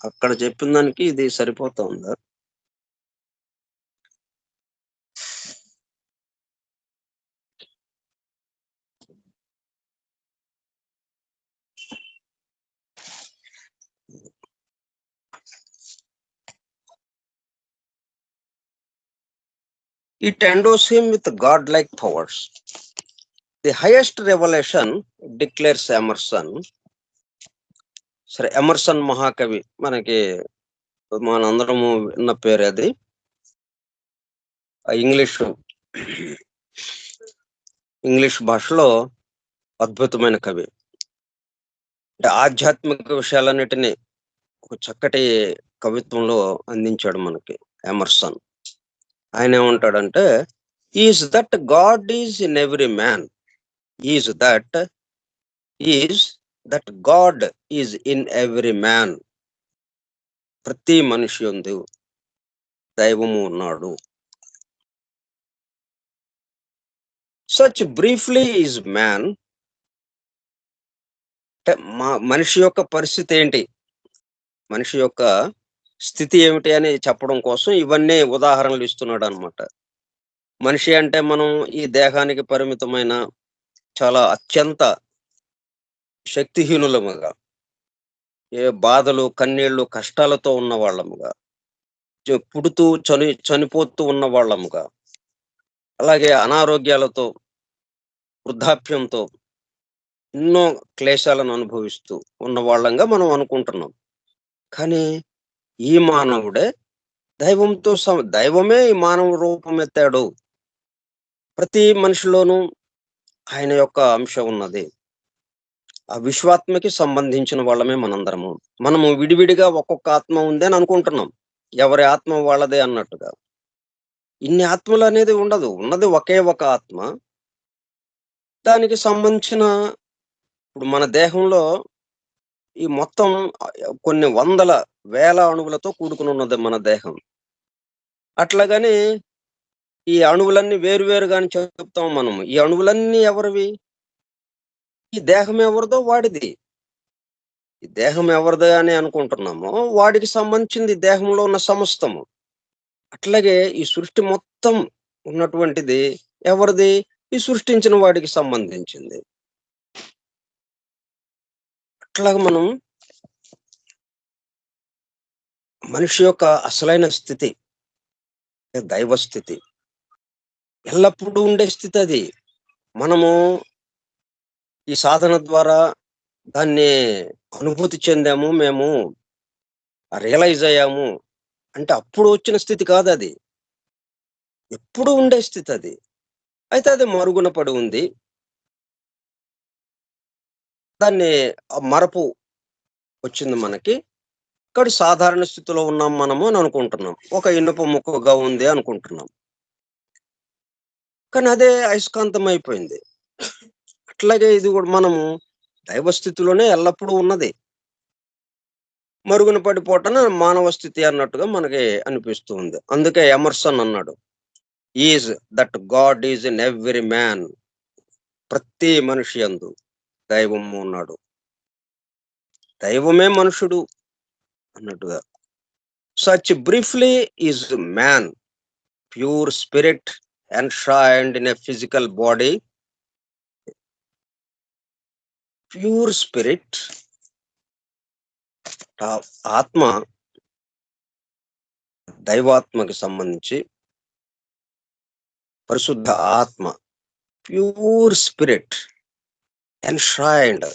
S1: అక్కడ చెప్పిన దానికి ఇది సరిపోతా ఉందా? It endows him with God-like powers. The highest revelation declares Emerson. సరే, ఎమర్సన్ మహాకవి మనకి మనందరము విన్న పేరే అది. ఇంగ్లీషు ఇంగ్లీష్ భాషలో అద్భుతమైన కవి. అంటే ఆధ్యాత్మిక విషయాలన్నిటిని ఒక చక్కటి కవిత్వంలో అందించాడు మనకి ఎమర్సన్. ఆయన ఏమంటాడంటే, is that God is in every man, is that is that God is in every man. ప్రతి మనిషి యందు దైవము ఉన్నాడు. Such briefly is man. అంటే మనిషి యొక్క పరిస్థితి ఏంటి, మనిషి యొక్క స్థితి ఏమిటి అని చెప్పడం కోసం ఇవన్నీ ఉదాహరణలు ఇస్తున్నాడు అనమాట. మనిషి అంటే మనం ఈ దేహానికి పరిమితమైన చాలా అత్యంత శక్తిహీనులముగా, ఏ బాధలు, కన్నీళ్లు, కష్టాలతో ఉన్న వాళ్ళముగా, పుడుతూ చనిపోతూ ఉన్న వాళ్ళముగా, అలాగే అనారోగ్యాలతో, వృద్ధాప్యంతో ఎన్నో క్లేశాలను అనుభవిస్తూ ఉన్న వాళ్ళంగా మనం అనుకుంటున్నాం. కానీ ఈ మానవుడే దైవమే ఈ మానవ రూపం ఎత్తాడు. ప్రతి మనిషిలోనూ ఆయన యొక్క అంశం ఉన్నది. ఆ విశ్వాత్మకి సంబంధించిన వాళ్ళమే మనందరము. మనము విడివిడిగా ఒక్కొక్క ఆత్మ ఉంది అని అనుకుంటున్నాం. ఎవరి ఆత్మ వాళ్ళదే అన్నట్టుగా. ఇన్ని ఆత్మలనేది ఉండదు. ఉన్నది ఒకే ఒక ఆత్మ. దానికి సంబంధించిన ఇప్పుడు మన దేహంలో ఈ మొత్తం కొన్ని వందల, వేల అణువులతో కూడుకొనున్నది మన దేహం. అట్లాగని ఈ అణువులన్నీ వేరు వేరుగా అని చెప్తాం మనము. ఈ అణువులన్నీ ఎవరివి? ఈ దేహం ఎవరిదో వాడిది. ఈ దేహం ఎవరిది అని అనుకుంటున్నామో, వాడికి సంబంధించింది దేహంలో ఉన్న సమస్తము. అట్లాగే ఈ సృష్టి మొత్తం ఉన్నటువంటిది ఎవరిది? ఈ సృష్టించిన వాడికి సంబంధించింది. అట్లాగా మనం మనిషి యొక్క అసలైన స్థితి, దైవ స్థితి. ఎల్లప్పుడూ ఉండే స్థితి అది. మనము ఈ సాధన ద్వారా దాన్ని అనుభూతి చెందాము. మేము రియలైజ్ అయ్యాము అంటే అప్పుడు వచ్చిన స్థితి కాదది. ఎప్పుడూ ఉండే స్థితి అది. అయితే అది మరుగున పడి ఉంది. దాన్ని మరపు వచ్చింది మనకి. కాబట్టి సాధారణ స్థితిలో ఉన్నాం మనము అని అనుకుంటున్నాం. ఒక ఇనుప ముక్కగా ఉంది అనుకుంటున్నాం. కానీ అదే అయస్కాంతం అయిపోయింది. అట్లాగే ఇది కూడా మనము దైవ స్థితిలోనే ఎల్లప్పుడూ ఉన్నది. మరుగున పడిపోవటం మానవ స్థితి అన్నట్టుగా మనకి అనిపిస్తూ ఉంది. అందుకే ఎమర్సన్ అన్నాడు, is that God is in every man. ప్రతి మనిషి యందు దైవము ఉన్నాడు. దైవమే మనుషుడు అన్నట్టుగా. Such briefly is man, pure spirit enshrined in a physical body. Pure spirit, ఆత్మ, దైవాత్మకి సంబంధించి పరిశుద్ధ ఆత్మ, ప్యూర్ స్పిరిట్ enshrined,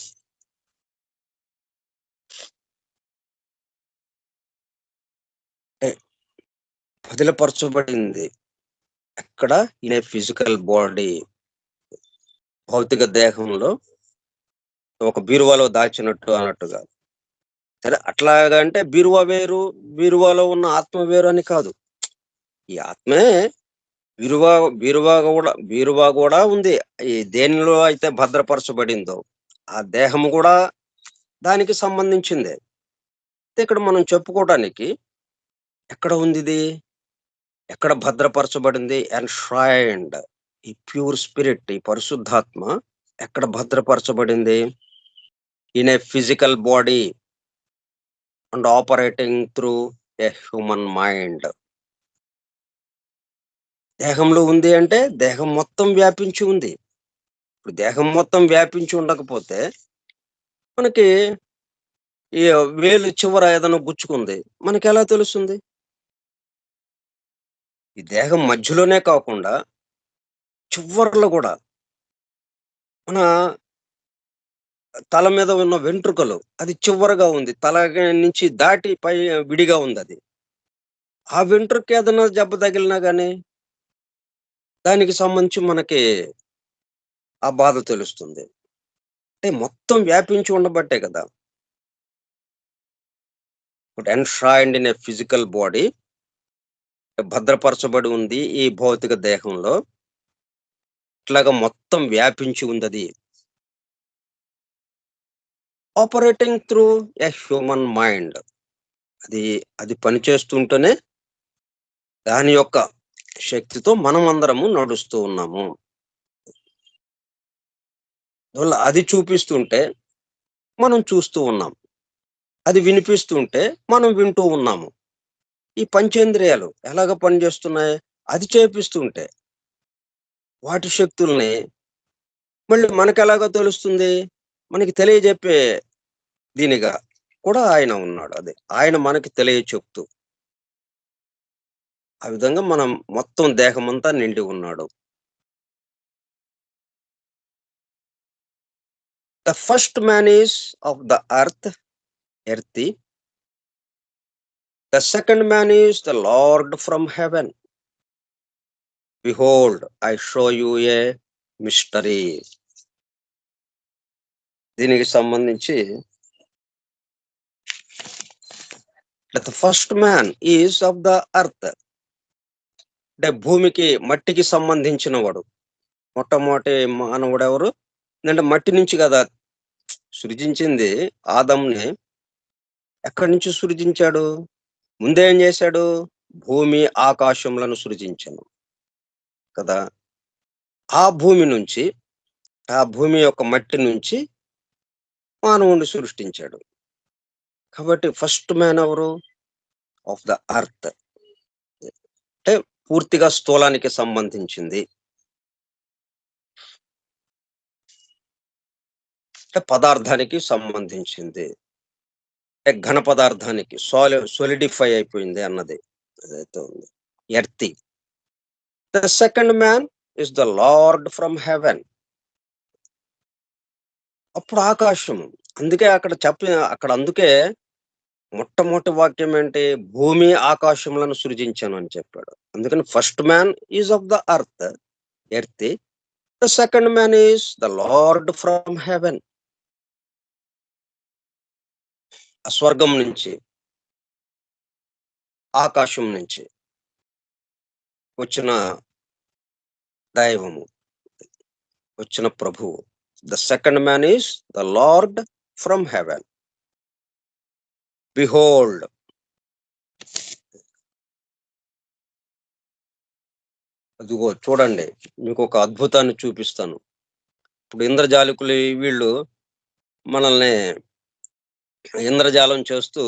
S1: పదిలపరచబడింది. ఎక్కడ? ఇన్ ఏ ఫిజికల్ బాడీ, భౌతిక దేహంలో ఒక బీరువాలో దాచినట్టు అన్నట్టుగా. సరే అట్లాగా అంటే బీరువా వేరు, బీరువాలో ఉన్న ఆత్మ వేరు అని కాదు. ఈ ఆత్మే బీరువా బీరువా కూడా ఉంది. ఈ దేనిలో అయితే భద్రపరచబడిందో ఆ దేహం కూడా దానికి సంబంధించిందే. ఇక్కడ మనం చెప్పుకోవడానికి ఎక్కడ ఉంది ఇది? ఎక్కడ భద్రపరచబడింది? ఎన్ష్రైన్డ్. ఈ ప్యూర్ స్పిరిట్, ఈ పరిశుద్ధాత్మ ఎక్కడ భద్రపరచబడింది? In a physical body and operating through a human mind. దేహంలో ఉంది అంటే దేహం మొత్తం వ్యాపించి ఉంది. ఇప్పుడు దేహం మొత్తం వ్యాపించి ఉండకపోతే మనకి ఈ వేలు చివర ఏదైనా గుచ్చుకుంది మనకి ఎలా తెలుస్తుంది? ఈ దేహం మధ్యలోనే కాకుండా చివర్లో కూడా మన తల మీద ఉన్న వెంట్రుకలు అది చివరగా ఉంది. తల నుంచి దాటి పై విడిగా ఉంది అది. ఆ వెంట్రుక ఏదైనా దెబ్బ తగిలినా గానీ దానికి సంబంధించి మనకి ఆ బాధ తెలుస్తుంది. అంటే మొత్తం వ్యాపించి ఉండబట్టే కదా. Enshrined in a physical body, భద్రపరచబడి ఉంది ఈ భౌతిక దేహంలో. ఇట్లాగా మొత్తం వ్యాపించి ఉంది అది. Operating through a human mind. అది పనిచేస్తుంటేనే దాని యొక్క శక్తితో మనం అందరము నడుస్తూ ఉన్నాము. అది చూపిస్తుంటే మనం చూస్తూ ఉన్నాం. అది వినిపిస్తుంటే మనం వింటూ ఉన్నాము. ఈ పంచేంద్రియాలు ఎలాగ పనిచేస్తున్నాయి? అది చేపిస్తుంటే వాటి శక్తుల్ని మళ్ళీ మనకెలాగో తెలుస్తుంది? మనకి తెలియజెప్పే దీనిగా కూడా ఆయన ఉన్నాడు. అదే ఆయన మనకి తెలియ చెప్తూ ఆ విధంగా మనం మొత్తం దేహమంతా నిండి ఉన్నాడు. The first man is of the ఎర్తీ. The second man is the Lord from haven. Behold I show you A mystery. దీనికి సంబంధించి the first man is of the earth. అంటే భూమికి మట్టికి సంబంధించిన వాడు. మొట్టమొదటి మానవుడు ఎవరు? అంటే మట్టి నుంచి కదా సృజించింది. ఆదంని ఎక్కడి నుంచి సృజించాడు? ముందేం చేశాడు? భూమి ఆకాశములను సృజించను కదా. ఆ భూమి నుంచి, ఆ భూమి యొక్క మట్టి నుంచి మానవుడిని సృష్టించాడు. కాబట్టి ఫస్ట్ మ్యాన్ ఎవరు? Of the earth. అంటే పూర్తిగా స్థూలానికి సంబంధించింది. అంటే పదార్థానికి సంబంధించింది. అంటే ఘన పదార్థానికి సోలిడిఫై అయిపోయింది అన్నది ఏదైతే ఉంది. Earthy. The second man is the Lord from heaven. అప్పుడు ఆకాశం. అందుకే అందుకే మొట్టమొదటి వాక్యం ఏంటి? భూమి ఆకాశములను సృజించాను అని చెప్పాడు. అందుకని first man is of the earth. The second man is the Lord from haven. ఆ స్వర్గం నుంచి, ఆకాశం నుంచి వచ్చిన దైవము, వచ్చిన ప్రభువు. The second man is the Lord from haven. Behold. అదిగో చూడండి, మీకు ఒక అద్భుతాన్ని చూపిస్తాను. ఇప్పుడు ఇంద్రజాలికులు వీళ్ళు మనల్ని ఇంద్రజాలం చేస్తూ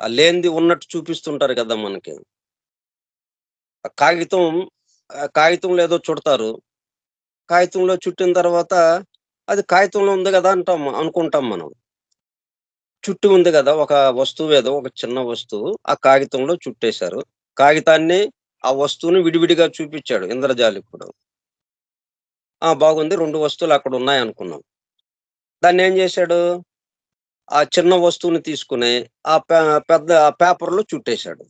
S1: ఆ లేనిది ఉన్నట్టు చూపిస్తుంటారు కదా మనకి. ఆ కాగితంలో ఏదో చుడతారు. కాగితంలో చుట్టిన తర్వాత అది కాగితంలో ఉంది కదా అనుకుంటాం మనం. చుట్టి ఉంది కదా ఒక వస్తువు, ఏదో ఒక చిన్న వస్తువు ఆ కాగితంలో చుట్టేశారు. కాగితాన్ని, ఆ వస్తువుని విడివిడిగా చూపించాడు ఇంద్రజాలికుడు. బాగుంది, 2 వస్తువులు అక్కడ ఉన్నాయనుకున్నాం. దాన్నేం చేశాడు? ఆ చిన్న వస్తువుని తీసుకుని ఆ పెద్ద పేపర్‌లో చుట్టేశాడు.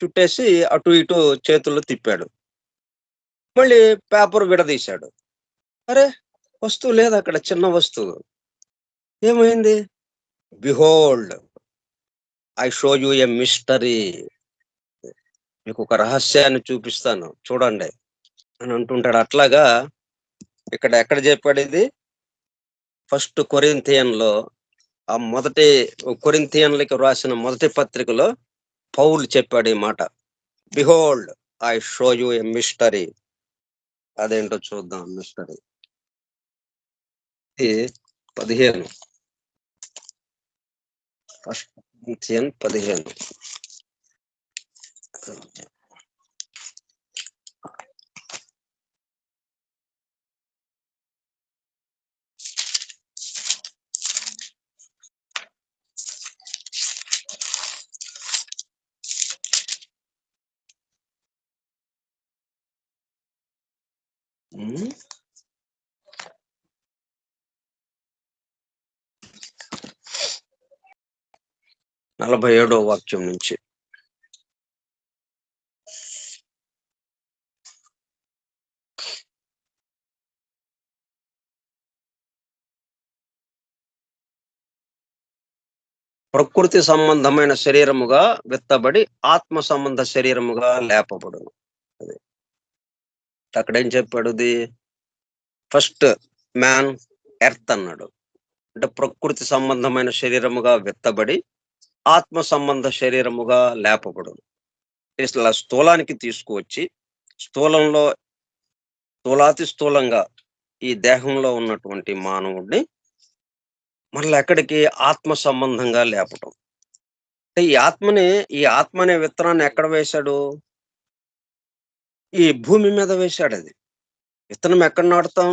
S1: చుట్టేసి అటు ఇటు చేతుల్లో తిప్పాడు. మళ్ళీ పేపర్ విడదీశాడు. అరె! వస్తువు లేదక్కడ, చిన్న వస్తువు. ఏమైంది? Behold I show you a mystery. మీకొక రహస్యాన్ని చూపిస్తాను చూడండి అని అంటుంటాడు. అట్లాగా ఎక్కడ చెప్పాడిది? ఫస్ట్ కొరింథియన్‌లో, ఆ మొదటి కొరింథియన్‌లకి రాసిన మొదటి పత్రికలో పౌలు చెప్పాడు ఈ మాట. Behold I show you a mystery. అదేంటో చూద్దాం మిస్టరీ. ఇది 15. First Corinthian 15. హ్మ్. 47వ వాక్యం నుంచి. ప్రకృతి సంబంధమైన శరీరముగా విత్తబడి ఆత్మ సంబంధ శరీరముగా లేపబడును. అది. అక్కడేం చెప్పాడుది? ఫస్ట్ మ్యాన్ ఎర్త్ అన్నాడు. అంటే ప్రకృతి సంబంధమైన శరీరముగా విత్తబడి ఆత్మ సంబంధ శరీరముగా లేపబడును. ఇట్లా స్థూలానికి తీసుకువచ్చి స్థూలంలో స్థూలాతి స్థూలంగా ఈ దేహంలో ఉన్నటువంటి మానవుడిని మరలా ఎక్కడికి? ఆత్మ సంబంధంగా లేపటం. అంటే ఈ ఆత్మ అనే విత్తనాన్ని ఎక్కడ వేశాడు? ఈ భూమి మీద వేశాడు అది. విత్తనం ఎక్కడ నాటుతాం?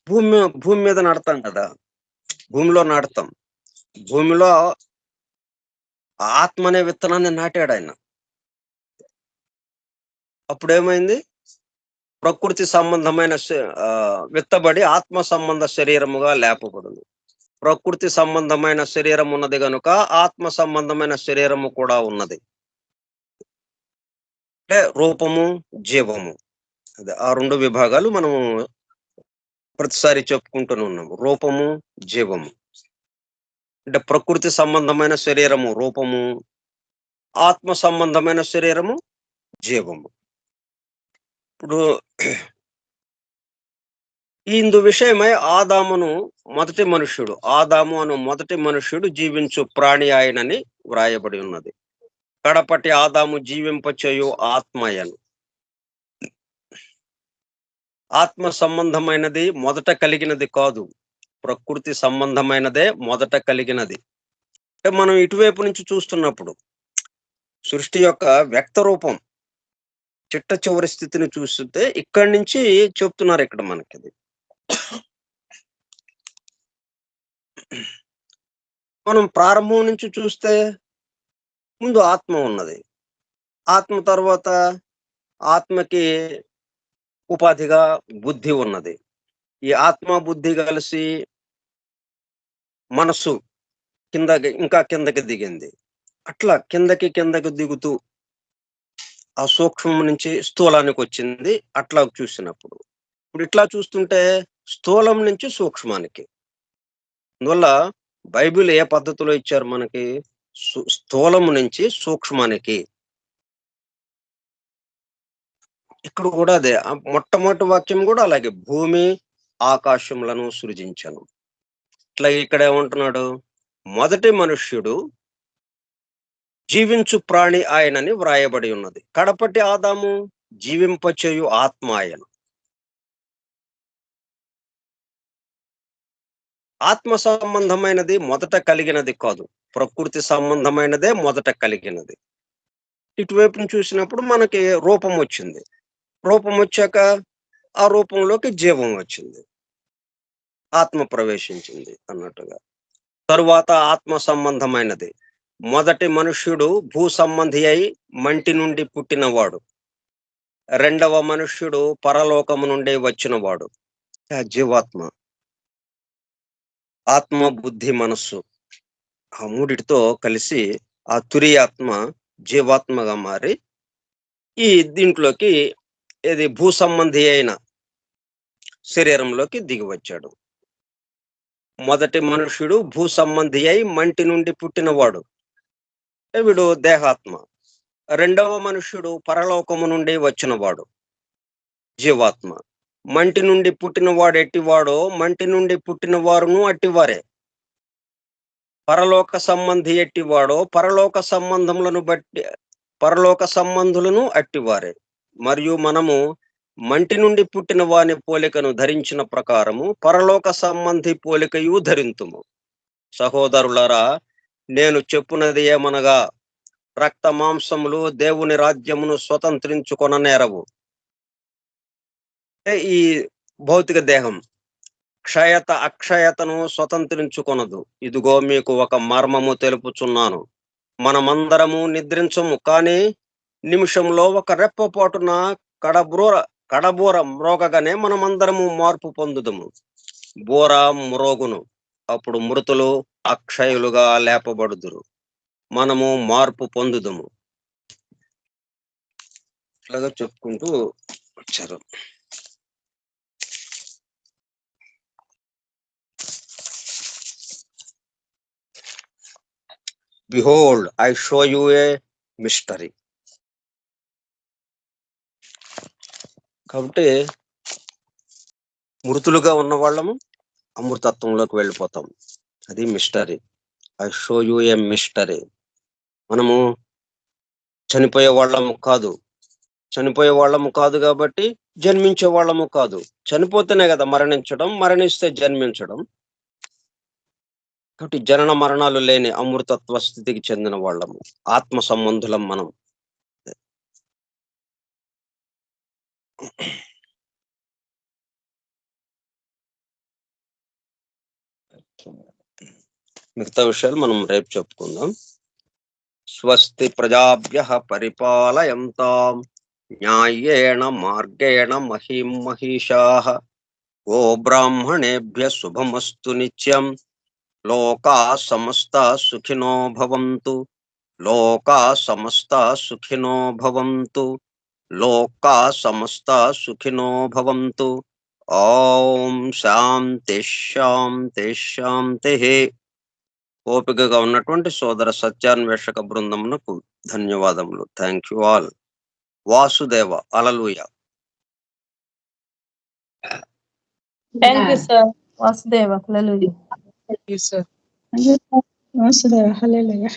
S1: భూమి భూమి మీద నాటుతాం కదా. భూమిలో నాటుతాం. భూమిలో ఆత్మ అనే విత్తనాన్ని నాటాడు ఆయన. అప్పుడేమైంది? ప్రకృతి సంబంధమైన విత్తబడి ఆత్మ సంబంధ శరీరముగా లేపబడును. ప్రకృతి సంబంధమైన శరీరం ఉన్నది గనుక ఆత్మ సంబంధమైన శరీరము కూడా ఉన్నది. అంటే రూపము, జీవము. అదే ఆ 2 విభాగాలు మనము ప్రతిసారి చెప్పుకుంటూనే ఉన్నాము. రూపము, జీవము. అంటే ప్రకృతి సంబంధమైన శరీరము రూపము, ఆత్మ సంబంధమైన శరీరము జీవము. ఇప్పుడు ఇందు విషయమై ఆదామును మొదటి మనుష్యుడు, ఆదాము అను మొదటి మనుష్యుడు జీవించు ప్రాణి ఆయనని వ్రాయబడి ఉన్నది. కడపటి ఆదాము జీవింపచేయు ఆత్మయను. ఆత్మ సంబంధమైనది మొదట కలిగినది కాదు. ప్రకృతి సంబంధమైనదే మొదట కలిగినది. అంటే మనం ఇటువైపు నుంచి చూస్తున్నప్పుడు సృష్టి యొక్క వ్యక్త రూపం, చిట్ట చివరి స్థితిని చూస్తుంటే ఇక్కడి నుంచి చెప్తున్నారు ఇక్కడ మనకిది. మనం ప్రారంభం నుంచి చూస్తే ముందు ఆత్మ ఉన్నది. ఆత్మ తర్వాత ఆత్మకి ఉపాధిగా బుద్ధి ఉన్నది. ఈ ఆత్మ, బుద్ధి కలిసి మనస్సు ఇంకా కిందకి దిగింది. అట్లా కిందకి దిగుతూ ఆ సూక్ష్మం నుంచి స్థూలానికొచ్చింది అట్లా చూసినప్పుడు. ఇప్పుడు ఇట్లా చూస్తుంటే స్థూలం నుంచి సూక్ష్మానికి. అందువల్ల బైబిల్ ఏ పద్ధతిలో ఇచ్చారు మనకి? స్థూలము నుంచి సూక్ష్మానికి. ఇక్కడ కూడా అదే. మొట్టమొదటి వాక్యం కూడా అలాగే. భూమి, ఆకాశములను సృజించెను. ఇట్లా ఇక్కడ ఏమంటున్నాడు? మొదటి మనుష్యుడు జీవించు ప్రాణి ఆయనని వ్రాయబడి ఉన్నది. కడపటి ఆదాము జీవింపచేయు ఆత్మ ఆయన. ఆత్మ సంబంధమైనది మొదట కలిగినది కాదు. ప్రకృతి సంబంధమైనదే మొదట కలిగినది. ఇటువైపును చూసినప్పుడు మనకి రూపం వచ్చింది. రూపం వచ్చాక ఆ రూపంలోకి జీవం వచ్చింది. ఆత్మ ప్రవేశించింది అన్నట్టుగా. తరువాత ఆత్మ సంబంధమైనది. మొదటి మనుష్యుడు భూ సంబంధి అయి మంటి నుండి పుట్టినవాడు. రెండవ మనుష్యుడు పరలోకము నుండి వచ్చినవాడు. జీవాత్మ. ఆత్మ, బుద్ధి, మనస్సు ఆ మూడిటితో కలిసి ఆ తురియాత్మ జీవాత్మగా మారి ఈ దీంట్లోకి ఇది భూ సంబంధి అయిన శరీరంలోకి దిగి వచ్చాడు. మొదటి మనుష్యుడు భూ సంబంధి అయి మంటి నుండి పుట్టినవాడు. వీడు దేహాత్మ. రెండవ మనుష్యుడు పరలోకము నుండి వచ్చినవాడు, జీవాత్మ. మంటి నుండి పుట్టినవాడు ఎట్టివాడో మంటి నుండి పుట్టిన వారును అట్టివారే. పరలోక సంబంధి ఎట్టివాడో పరలోక సంబంధులను అట్టివారే. మరియు మనము మంటి నుండి పుట్టిన వాని పోలికను ధరించిన ప్రకారము పరలోక సంబంధి పోలికయు ధరింతుము. సహోదరులారా, నేను చెప్పునది ఏమనగా, రక్త మాంసములు దేవుని రాజ్యమును స్వతంత్రించుకొననేరవు. ఈ భౌతిక దేహం అక్షయతను స్వతంత్రించుకొనదు. ఇదిగో మీకు ఒక మర్మము తెలుపుచున్నాను. మనమందరము నిద్రించము, కానీ నిమిషంలో ఒక రెప్పపాటున కడబూర మ్రోగగానే మనమందరము మార్పు పొందుదము. బూర మ్రోగును, అప్పుడు మృతులు అక్షయులుగా లేపబడుదురు, మనము మార్పు పొందుదము. ఇట్లాగా చెప్పుకుంటూ వచ్చారు. Behold, I show you a mystery. కాబట్టి మృతులుగా ఉన్న వాళ్ళము అమృతత్వంలోకి వెళ్ళిపోతాం. అది mystery. I show you A mystery. మనము చనిపోయే వాళ్ళము కాదు కాబట్టి జన్మించే వాళ్ళము కాదు. చనిపోతేనే కదా మరణించడం, మరణిస్తే జన్మించడం. కాబట్టి జనన మరణాలు లేని అమృతత్వ స్థితికి చెందిన వాళ్ళము, ఆత్మ సంబంధులం మనం. మిగతా విషయాలు మనం రేపు చెప్పుకుందాం. స్వస్తి ప్రజాభ్యః పరిపాలయంతాం న్యాయేణ మార్గేణ మహిం మహిషాః. ఓ బ్రాహ్మణేభ్యః శుభమస్తు నిత్యం. లోకాః సమస్తాః సుఖినో భవంతు. లోకాః సమస్తాః సుఖినో భవంతు. లోకాః సమస్తాః సుఖినో భవంతు. ఓం శాంతి శాంతి శాంతి. ఓపికగా ఉన్నటువంటి సోదర సత్యాన్వేషక బృందమునకు ధన్యవాదములు. Thank you all. Vasudeva. Hallelujah.
S2: Thank you sir. Vasudeva. Hallelujah.
S3: Thank you, sir. Vasudeva, hallelujah.